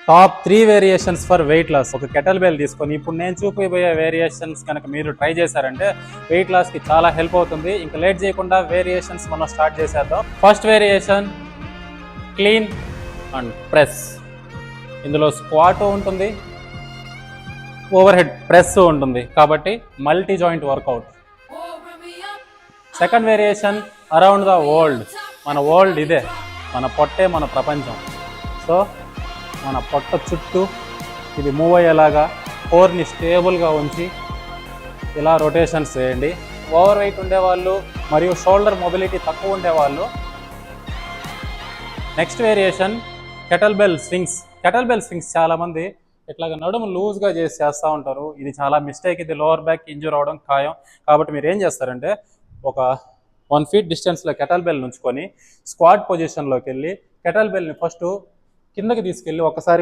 Top 3 variations for weight loss. ఒక kettlebell తీసుకొని ఇప్పుడు నేను చూపిపోయే వేరియేషన్స్ కనుక మీరు ట్రై చేశారంటే వెయిట్ లాస్కి చాలా హెల్ప్ అవుతుంది. ఇంకా లేట్ చేయకుండా వేరియేషన్స్ మనం స్టార్ట్ చేసేద్దాం. First variation clean and press. ఇందులో స్క్వాట్ ఉంటుంది, ఓవర్ హెడ్ ప్రెస్ ఉంటుంది, కాబట్టి multi joint workout. Second variation around the world. మన వరల్డ్ ఇదే, మన పొట్టే మన ప్రపంచం. సో మన పొట్ట చుట్టూ ఇది మూవ్ అయ్యేలాగా కోర్ని స్టేబుల్గా ఉంచి ఇలా రొటేషన్స్ చేయండి. ఓవర్ వెయిట్ ఉండేవాళ్ళు మరియు షోల్డర్ మొబిలిటీ తక్కువ ఉండేవాళ్ళు. Next variation kettle bell swings. Kettle bell swings చాలామంది ఇట్లాగ నడుము లూజ్గా చేస్తూ ఉంటారు. ఇది చాలా మిస్టేక్. ఇది లోవర్ బ్యాక్ ఇంజూర్ అవడం ఖాయం. కాబట్టి మీరు ఏం చేస్తారంటే ఒక 1 feet డిస్టెన్స్లో కెటల్ బెల్ ఉంచుకొని స్క్వాట్ పొజిషన్లోకి వెళ్ళి కెటల్ బెల్ని ఫస్ట్ కిందకి తీసుకెళ్ళి ఒక్కసారిగా